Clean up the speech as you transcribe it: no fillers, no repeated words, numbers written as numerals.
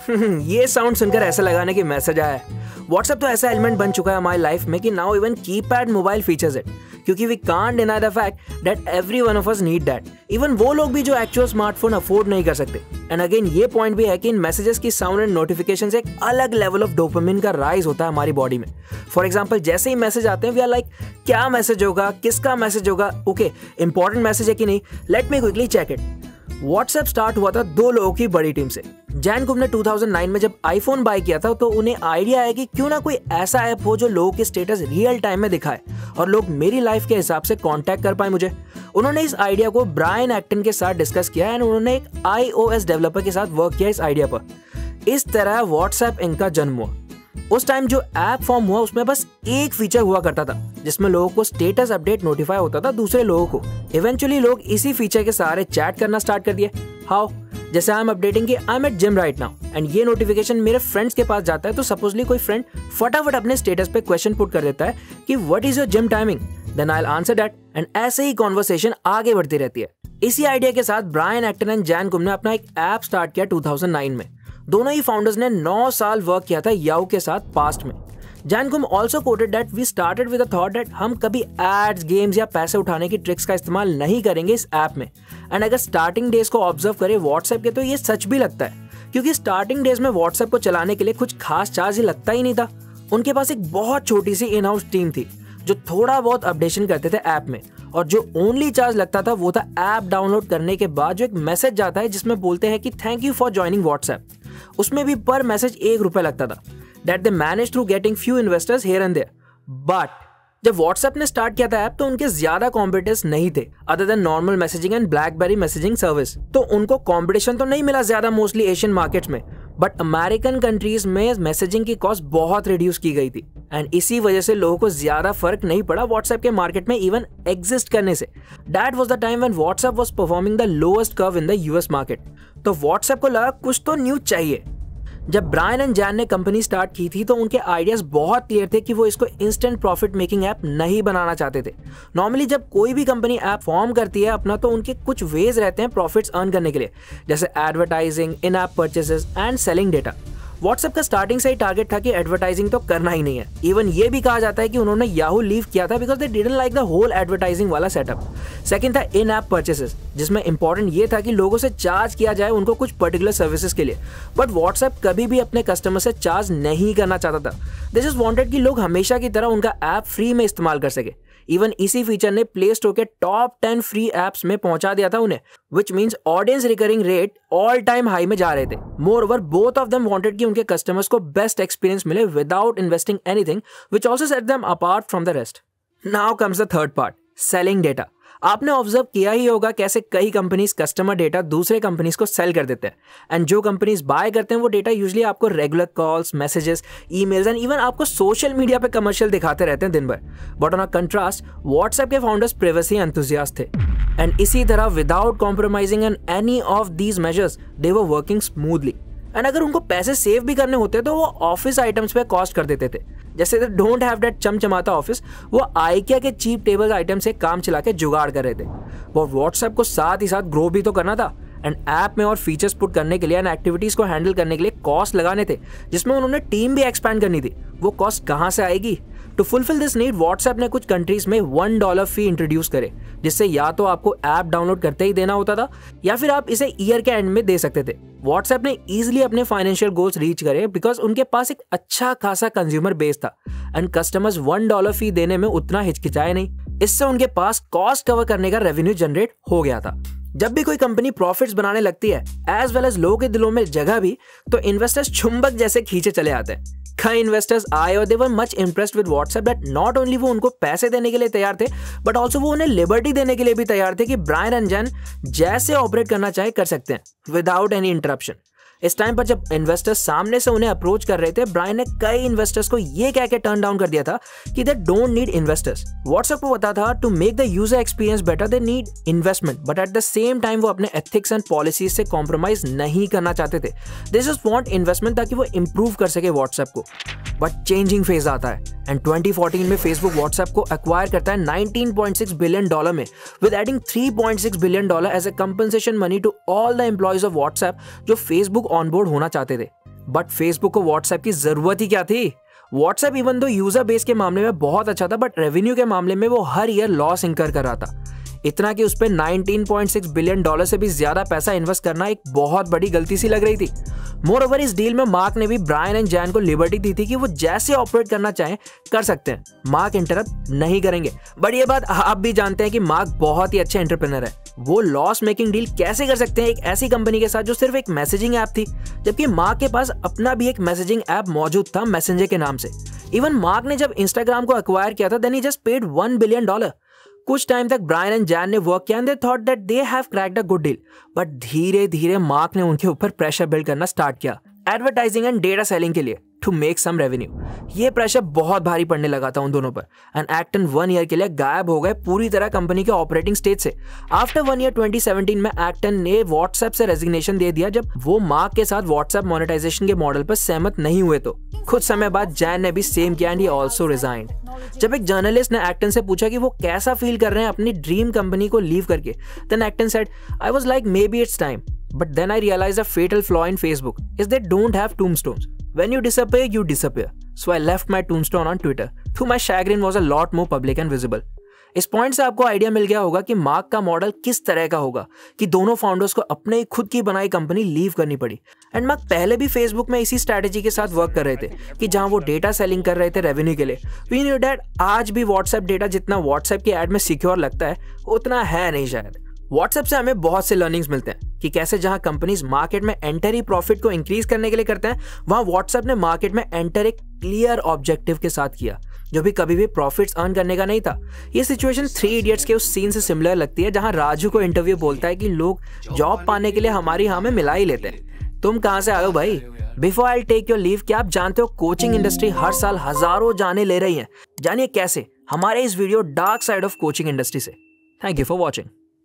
ये साउंड सुनकर ऐसा लगाने की मैसेज आया है। व्हाट्सएप तो ऐसा एलिमेंट बन चुका है हमारी लाइफ में कि now even keypad mobile features it, क्योंकि we can't deny the fact that every one of us need that, even वो लोग भी जो एक्चुअल स्मार्टफोन अफोर्ड नहीं कर सकते। एंड अगेन ये पॉइंट भी है कि इन मैसेजेस की साउंड एंड नोटिफिकेशन से एक अलग लेवल ऑफ डोपामिन का राइज होता है हमारी बॉडी में। फॉर एग्जाम्पल, जैसे ही मैसेज आते हैं वी आर लाइक क्या मैसेज होगा, किसका मैसेज होगा, ओके इंपॉर्टेंट मैसेज है कि नहीं, let me quickly check it. WhatsApp start हुआ था दो लोगों की बड़ी टीम से। जैन कुम ने 2009 में जब आईफोन बाय किया था तो उन्हें आइडिया आया कि क्यों ना कोई ऐसा ऐप हो जो लोगों के स्टेटस रियल टाइम में दिखाए और लोग मेरी लाइफ के हिसाब से कांटेक्ट कर पाए मुझे। उन्होंने इस आइडिया को ब्रायन एक्टन के साथ डिस्कस किया एंड उन्होंने एक iOS डेवलपर के साथ वर्क किया इस आइडिया पर। इस तरह व्हाट्सएप इनका जन्म हुआ। उस टाइम जो ऐप फॉर्म हुआ उसमें बस एक फीचर हुआ करता था जिसमें लोगों को स्टेटस अपडेट नोटिफाई होता था दूसरे लोगों को। इवेंचुअली लोग इसी फीचर के सहारे चैट करना स्टार्ट कर दिए। हाउ? जैसे आई एम अपडेटिंग कि I am at gym right now and ये नोटिफिकेशन मेरे फ्रेंड्स के पास जाता है तो सपोजली कोई फ्रेंड फटाफट अपने स्टेटस पे क्वेश्चन पुट कर देता है कि what is your gym timing, then I will answer that and ऐसे ही कॉन्वर्सेशन आगे बढ़ती रहती है। इसी आइडिया के साथ ब्रायन एक्टन एंड जैन कुम ने अपना एक ऐप स्टार्ट किया 2009 में। दोनों ही फाउंडर्स ने 9 साल वर्क किया था याहू के साथ पास्ट में। Jan Koum also quoted that we started with the thought that हम कभी एड्स, गेम्स या पैसे उठाने की ट्रिक्स का इस्तेमाल नहीं करेंगे इस ऐप में। एंड अगर स्टार्टिंग डेज को ऑब्जर्व करें व्हाट्सएप के तो ये सच भी लगता है, क्योंकि स्टार्टिंग डेज में व्हाट्सएप को चलाने के लिए कुछ खास चार्ज ही लगता ही नहीं था। उनके पास एक बहुत छोटी सी इन हाउस टीम थी जो थोड़ा बहुत अपडेशन करते थे ऐप में, और जो ओनली चार्ज लगता था वो था ऐप डाउनलोड करने के बाद जो एक मैसेज जाता है जिसमें बोलते हैं कि thank you for joining WhatsApp. उसमें भी पर मैसेज ₹1 लगता था। That they manage through getting few investors here and there. But जब व्हाट्सएप ने स्टार्ट किया था ऐप तो उनके ज्यादा कॉम्पिटिटर्स नहीं थे other than normal messaging and BlackBerry messaging service. तो उनको कॉम्पिटिशन तो नहीं मिला ज्यादा मोस्टली एशियन मार्केट्स में, बट अमेरिकन कंट्रीज में मैसेजिंग की कॉस्ट बहुत रिड्यूस की गई थी एंड इसी वजह से लोगों को ज्यादा फर्क नहीं पड़ा व्हाट्सएप के मार्केट में इवन एग्जिस्ट करने से। That was the time when WhatsApp was performing the lowest curve in the US market. तो व्हाट्सएप को लगा कुछ तो न्यू चाहिए। जब ब्रायन एंड जैन ने कंपनी स्टार्ट की थी तो उनके आइडियाज बहुत क्लियर थे कि वो इसको इंस्टेंट प्रॉफिट मेकिंग ऐप नहीं बनाना चाहते थे। नॉर्मली जब कोई भी कंपनी ऐप फॉर्म करती है अपना तो उनके कुछ वेज रहते हैं प्रॉफिट्स अर्न करने के लिए, जैसे advertising, in app purchases and selling data. WhatsApp का स्टार्टिंग से ही टारगेट था कि एडवर्टाइजिंग तो करना ही नहीं है। इवन ये भी कहा जाता है कि उन्होंने याहू लीव किया था because they didn't like the whole advertising वाला सेटअप। सेकंड था इन ऐप परचेसेस, जिसमें इंपॉर्टेंट ये था कि लोगों से चार्ज किया जाए उनको कुछ पर्टिकुलर सर्विसेज के लिए। बट व्हाट्सएप कभी भी अपने कस्टमर से चार्ज नहीं करना चाहता था। दे जस्ट वांटेड कि लोग हमेशा की तरह उनका ऐप फ्री में इस्तेमाल कर सके। इवन इसी फीचर ने प्ले स्टोर के टॉप 10 फ्री एप्स में पहुंचा दिया था उन्हें, which means audience recurring rate all time high में जा रहे थे। More over both of them wanted कि उनके कस्टमर्स को बेस्ट एक्सपीरियंस मिले without investing anything, which also set them apart from the rest. Now comes the third part, selling data. आपने observe किया ही होगा कैसे कई कंपनीज कस्टमर डेटा दूसरे कंपनीज को सेल कर देते हैं एंड जो कंपनीज बाय करते हैं वो डेटा यूजुअली आपको regular calls, messages, emails and even आपको सोशल मीडिया पे कमर्शियल दिखाते रहते हैं दिन भर। But on a contrast WhatsApp के फाउंडर्स प्राइवेसी एंथुसियास्ट थे एंड इसी तरह without compromising an any of these measures they were working smoothly. And अगर उनको पैसे सेव भी करने होते तो वो ऑफिस आइटम्स पे कॉस्ट कर देते थे। जैसे डोंट हैव दैट चमचमाता ऑफिस, वो आइकिया के चीप टेबल आइटम से काम चला के जुगाड़ कर रहे थे। वो व्हाट्सएप को साथ ही साथ ग्रो भी तो करना था एंड ऐप में और फीचर्स पुट करने के लिए एंड एक्टिविटीज को हैंडल करने के लिए कॉस्ट लगाने थे, जिसमें उन्होंने टीम भी एक्सपैंड करनी थी। वो कॉस्ट कहाँ से आएगी? To fulfil this need WhatsApp ने कुछ कंट्रीज में $1 फी इंट्रोड्यूस करे, जिससे या तो आपको ऐप डाउनलोड करते ही देना होता था या फिर आप इसे ईयर के एंड में दे सकते थे। व्हाट्सएप ने इजीली अपने फाइनेंशियल गोल्स रीच करे बिकॉज उनके पास एक अच्छा खासा कंज्यूमर बेस था एंड कस्टमर्स $1 फी देने में उतना हिचकिचाए नहीं। इससे उनके पास कॉस्ट कवर करने का रेवेन्यू जनरेट हो गया था। जब भी कोई कंपनी प्रॉफिट्स बनाने लगती है एज वेल एज लोगों के दिलों में जगह भी, तो इन्वेस्टर्स चुंबक जैसे खींचे चले आते हैं। कई इन्वेस्टर्स आए और they were much impressed with WhatsApp that not only वो उनको पैसे देने के लिए तैयार थे बट ऑल्सो वो उन्हें लिबर्टी देने के लिए भी तैयार थे कि ब्रायन एंड जैन जैसे ऑपरेट करना चाहे कर सकते हैं विदाउट एनी इंटरप्शन। इस टाइम पर जब इन्वेस्टर्स सामने से उन्हें अप्रोच कर रहे थे, ब्रायन ने कई इन्वेस्टर्स को ये कह के टर्न डाउन कर दिया था कि they don't need investors. WhatsApp को पता था to make the user experience better they need investment, but at the same time वो अपने एथिक्स एंड पॉलिसीज से कॉम्प्रोमाइज नहीं करना चाहते थे। दे जस्ट वांट इन्वेस्टमेंट ताकि वो इंप्रूव कर सके व्हाट्सएप को। बट चेंजिंग फेज आता है एंड 2014 में फेसबुक व्हाट्सएप को एक्वायर करता है $19.6 बिलियन में, with adding $3.6 billion as a compensation money to all the employees of WhatsApp जो फेसबुक ऑनबोर्ड होना चाहते थे। बट फेसबुक को व्हाट्सएप की जरूरत ही क्या थी? WhatsApp even though user base के मामले में बहुत अच्छा था, बट रेवेन्यू के मामले में वो हर ईयर लॉस इंकर कर रहा था। इतना कि उस पर $19.6 बिलियन से भी ज्यादा पैसा इन्वेस्ट करना एक बहुत बड़ी गलती सी लग रही थी। मोर ओवर इस डील में मार्क ने भी ब्रायन एंड जैन को लिबर्टी दी थी कि वो जैसे ऑपरेट करना चाहें कर सकते हैं, मार्क इंटरप्ट नहीं करेंगे। बट ये बात आप भी जानते हैं कि मार्क बहुत ही अच्छे एंटरप्रेन्योर है। वो लॉस मेकिंग डील कैसे कर सकते हैं एक ऐसी कंपनी के साथ जो सिर्फ एक मैसेजिंग ऐप थी, जबकि मार्क के पास अपना भी एक मैसेजिंग ऐप मौजूद था मैसेंजर के नाम से। इवन मार्क ने जब इंस्टाग्राम को एक्वायर किया था, then he just paid $1 billion. कुछ टाइम तक ब्रायन एंड जैन ने वर्क किया and they thought that they have cracked a good deal, but धीरे धीरे मार्क ने उनके ऊपर प्रेशर बिल्ड करना स्टार्ट किया एडवर्टाइजिंग एंड डेटा सेलिंग के लिए टू मेक सम रेवेन्यू। ये प्रेशर बहुत भारी पड़ने लगा था उन दोनों पर एंड एक्टन 1 ईयर के लिए गायब हो गए पूरी तरह कंपनी के ऑपरेटिंग स्टेज से। आफ्टर 1 ईयर 2017 में एक्टन ने व्हाट्सएप से रेजिग्नेशन दे दिया जब वो मार्क के साथ व्हाट्सएप मोनेटाइजेशन के मॉडल पर सहमत नहीं हुए। तो कुछ समय बाद जैन ने भी सेम किया एंड ही आल्सो रिजाइंड। जब एक जर्नलिस्ट ने एक्टन से पूछा कि वो कैसा फील कर रहे हैं अपनी ड्रीम कंपनी को लीव करके, then Acton said, "I was like maybe it's time, but then I realized a fatal flaw in Facebook is they don't have tombstones. When you disappear, you disappear. So I left my tombstone on Twitter. To my chagrin was a lot more public and visible." इस point से आपको idea मिल गया होगा कि mark का model किस तरह का होगा कि दोनों फाउंडर्स को अपने खुद की बनाई कंपनी लीव करनी पड़ी। एंड मार्क पहले भी फेसबुक में इसी स्ट्रैटेजी के साथ वर्क कर रहे थे कि जहां वो डेटा सेलिंग कर रहे थे रेवेन्यू के लिए। वी न्यू दैट आज भी व्हाट्सएप डेटा जितना व्हाट्सएप की एड में सिक्योर लगता है उतना है नहीं शायद। व्हाट्सएप से हमें बहुत से लर्निंग्स मिलते हैं कि कैसे जहां कंपनीज मार्केट में एंटर ही प्रॉफिट को इंक्रीज करने के लिए करते हैं, वहां व्हाट्सएप ने मार्केट में एंटर एक क्लियर ऑब्जेक्टिव के साथ किया जो भी कभी भी प्रॉफिट्स अर्न करने का नहीं था। ये सिचुएशन 3 इडियट्स के उस सीन से सिमिलर लगती है जहां राजू को इंटरव्यू बोलता है कि लोग जॉब पाने के लिए हमारी हाँ में मिला ही लेते हैं। तुम कहां से आए हो भाई? Before I take your leave, क्या आप जानते हो कोचिंग इंडस्ट्री हर साल हजारों जाने ले रही है? जानिए कैसे, हमारे इस video dark side of coaching industry से। Thank you for watching.